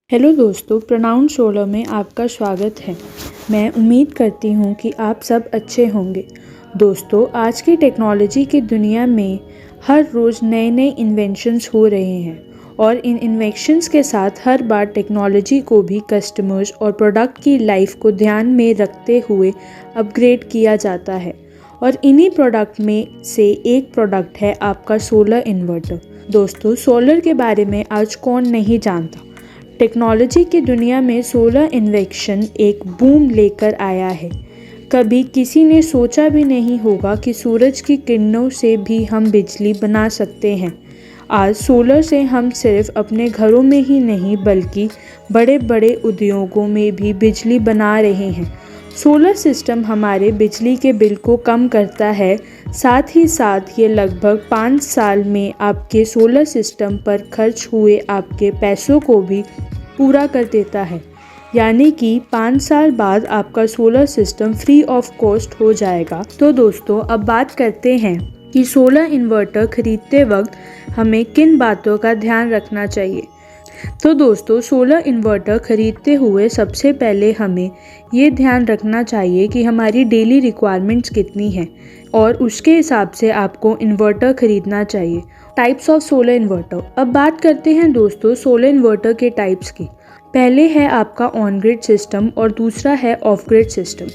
Hello दोस्तों, pronoun solar में आपका स्वागत है। मैं उम्मीद करती हूँ कि आप सब अच्छे होंगे। दोस्तों, आज की टेक्नोलॉजी की दुनिया में हर रोज़ नए नए इन्वेंशंस हो रहे हैं और इन इन्वेंशंस के साथ हर बार टेक्नोलॉजी को भी कस्टमर्स और प्रोडक्ट की लाइफ को ध्यान में रखते हुए अपग्रेड किया जाता है। और इन्हीं प्रोडक्ट में से एक प्रोडक्ट है आपका सोलर इन्वर्टर। दोस्तों, सोलर के बारे में आज कौन नहीं जानता। टेक्नोलॉजी की दुनिया में सोलर इन्वेंशन एक बूम लेकर आया है। कभी किसी ने सोचा भी नहीं होगा कि सूरज की किरणों से भी हम बिजली बना सकते हैं। आज सोलर से हम सिर्फ अपने घरों में ही नहीं बल्कि बड़े बड़े उद्योगों में भी बिजली बना रहे हैं। सोलर सिस्टम हमारे बिजली के बिल को कम करता है, साथ ही साथ ये लगभग 5 साल में आपके सोलर सिस्टम पर खर्च हुए आपके पैसों को भी पूरा कर देता है। यानी कि 5 साल बाद आपका solar system free of cost हो जाएगा। तो दोस्तों, अब बात करते हैं कि सोलर इन्वर्टर खरीदते वक्त हमें किन बातों का ध्यान रखना चाहिए। तो दोस्तों, सोलर इन्वर्टर खरीदते हुए सबसे पहले हमें ये ध्यान रखना चाहिए कि हमारी डेली रिक्वायरमेंट्स कितनी हैं और उसके हिसाब से आपको इन्वर्टर खरीदना चाहिए। Types of solar inverter. अब बात करते हैं दोस्तों सोलर इन्वर्टर के टाइप्स की। पहले है आपका ऑन ग्रिड सिस्टम और दूसरा है ऑफ ग्रिड सिस्टम।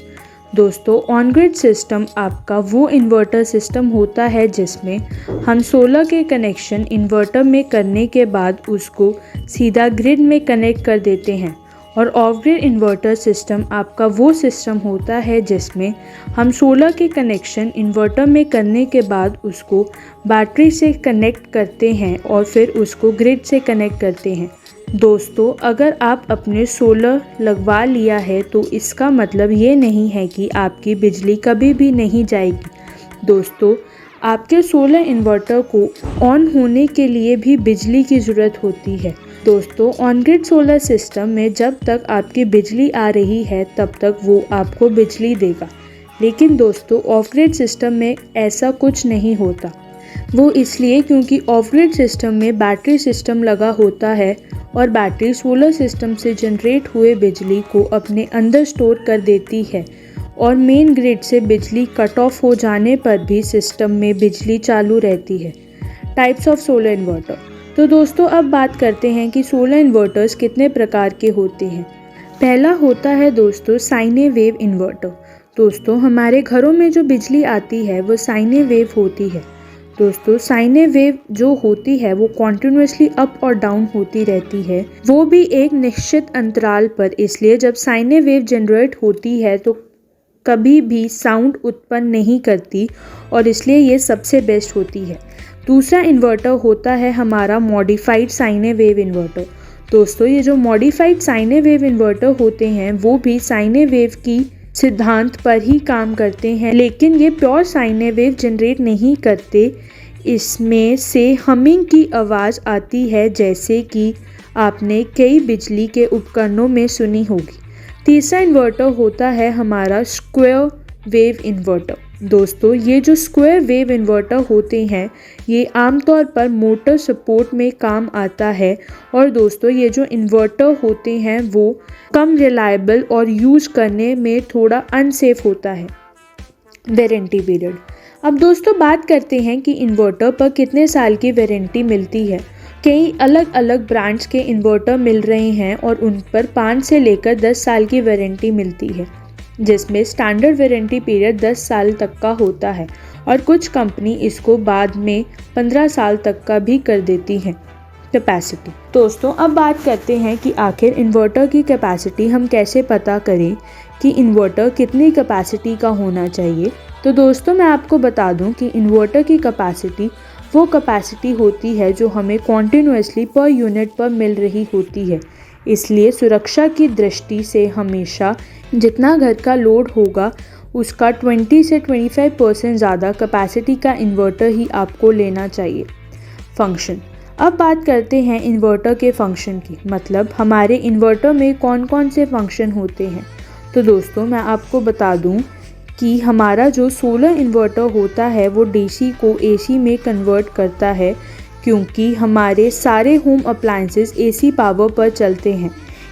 दोस्तों, ऑन ग्रिड सिस्टम आपका वो इन्वर्टर सिस्टम होता है जिसमें हम सोलर के कनेक्शन इन्वर्टर में करने के बाद उसको सीधा ग्रिड में कनेक्ट कर देते हैं। और ऑफ ग्रिड इन्वर्टर सिस्टम आपका वो सिस्टम होता है जिसमें हम सोलर के कनेक्शन इन्वर्टर में करने के बाद उसको बैटरी से कनेक्ट करते हैं और फिर उसको ग्रिड से कनेक्ट करते हैं। दोस्तों, अगर आप अपने सोलर लगवा लिया है तो इसका मतलब ये नहीं है कि आपकी बिजली कभी भी नहीं जाएगी। दोस्तों, आपके सोलर इन्वर्टर को ऑन होने के लिए भी बिजली की ज़रूरत होती है। दोस्तों, ऑन ग्रिड सोलर सिस्टम में जब तक आपकी बिजली आ रही है तब तक वो आपको बिजली देगा। लेकिन दोस्तों, ऑफ ग्रिड सिस्टम में ऐसा कुछ नहीं होता। वो इसलिए क्योंकि ऑफ ग्रिड सिस्टम में बैटरी सिस्टम लगा होता है और बैटरी सोलर सिस्टम से जनरेट हुए बिजली को अपने अंदर स्टोर कर देती है और मेन ग्रिड से बिजली कट ऑफ हो जाने पर भी सिस्टम में बिजली चालू रहती है। Types of solar inverter. तो दोस्तों, अब बात करते हैं कि सोलर इन्वर्टर्स कितने प्रकार के होते हैं। पहला होता है दोस्तों साइन वेव इन्वर्टर। दोस्तों, हमारे घरों में जो बिजली आती है वो साइन वेव होती है। दोस्तों, साइन वेव जो होती है वो कॉन्टिन्यूसली अप और डाउन होती रहती है, वो भी एक निश्चित अंतराल पर। इसलिए जब साइन वेव जनरेट होती है तो कभी भी साउंड उत्पन्न नहीं करती और इसलिए ये सबसे बेस्ट होती है। दूसरा इन्वर्टर होता है हमारा मॉडिफाइड साइन वेव इन्वर्टर। दोस्तों, ये जो मॉडिफाइड साइन वेव इन्वर्टर होते हैं वो भी साइन वेव की सिद्धांत पर ही काम करते हैं, लेकिन ये प्योर साइन वेव जनरेट नहीं करते। इसमें से हमिंग की आवाज़ आती है जैसे कि आपने कई बिजली के उपकरणों में सुनी होगी। तीसरा इन्वर्टर होता है हमारा स्क्वायर वेव इन्वर्टर। दोस्तों, ये जो स्क्वायर वेव इन्वर्टर होते हैं ये आमतौर पर मोटर सपोर्ट में काम आता है। और दोस्तों, ये जो इन्वर्टर होते हैं वो कम रिलायबल और यूज़ करने में थोड़ा अनसेफ होता है। Warranty period. अब दोस्तों, बात करते हैं कि इन्वर्टर पर कितने साल की वारंटी मिलती है। कई अलग अलग ब्रांड्स के इन्वर्टर मिल रहे हैं और उन पर 5 से लेकर 10 साल की वारंटी मिलती है, जिसमें स्टैंडर्ड वारंटी पीरियड 10 साल तक का होता है और कुछ कंपनी इसको बाद में 15 साल तक का भी कर देती हैं। कैपेसिटी। दोस्तों, अब बात करते हैं कि आखिर इन्वर्टर की कैपेसिटी हम कैसे पता करें कि इन्वर्टर कितनी कैपेसिटी का होना चाहिए। तो दोस्तों, मैं आपको बता दूं कि इन्वर्टर की कैपेसिटी वो कैपेसिटी होती है जो हमें कॉन्टिन्यूसली पर यूनिट पर मिल रही होती है। इसलिए सुरक्षा की दृष्टि से हमेशा जितना घर का लोड होगा उसका 20 से 25% ज़्यादा कैपेसिटी का इन्वर्टर ही आपको लेना चाहिए। फंक्शन। अब बात करते हैं इन्वर्टर के फंक्शन की, मतलब हमारे इन्वर्टर में कौन कौन से फंक्शन होते हैं। तो दोस्तों, मैं आपको बता दूं कि हमारा जो सोलर इन्वर्टर होता है वो डीसी को एसी में कन्वर्ट करता है, क्योंकि हमारे सारे होम अप्लायंसेस एसी पावर पर चलते हैं।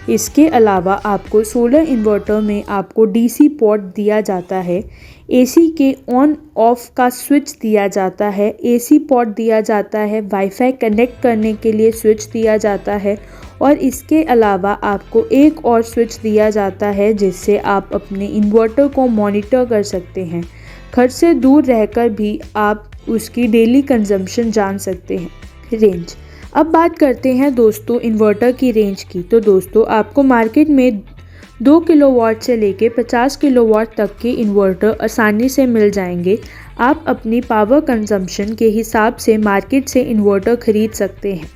इसके अलावा आपको सोलर इन्वर्टर में आपको डीसी पोर्ट दिया जाता है, एसी के ऑन ऑफ का स्विच दिया जाता है, एसी पोर्ट दिया जाता है, वाईफाई कनेक्ट करने के लिए स्विच दिया जाता है और इसके अलावा आपको एक और स्विच दिया जाता है जिससे आप अपने इन्वर्टर को मॉनिटर कर सकते हैं। घर से दूर रहकर भी आप उसकी डेली कंजम्पशन जान सकते हैं। रेंज, अब बात करते हैं दोस्तों इन्वर्टर की रेंज की। तो दोस्तों आपको मार्केट में 2 किलोवाट से लेके 50 किलोवाट तक के इन्वर्टर आसानी से मिल जाएंगे। आप अपनी पावर कंजम्पशन के हिसाब से मार्केट से इन्वर्टर खरीद सकते हैं।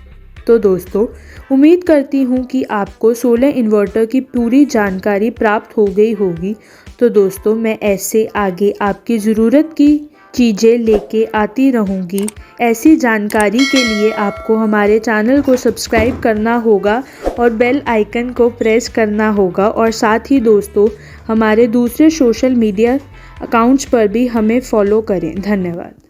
तो दोस्तों उम्मीद करती हूँ कि आपको सोलर इन्वर्टर की पूरी जानकारी प्राप्त हो गई होगी। तो दोस्तों मैं ऐसे आगे आपकी ज़रूरत की चीज़ें लेके आती रहूँगी। ऐसी जानकारी के लिए आपको हमारे चैनल को सब्सक्राइब करना होगा और बेल आइकन को प्रेस करना होगा और साथ ही दोस्तों हमारे दूसरे सोशल मीडिया अकाउंट्स पर भी हमें फॉलो करें। धन्यवाद।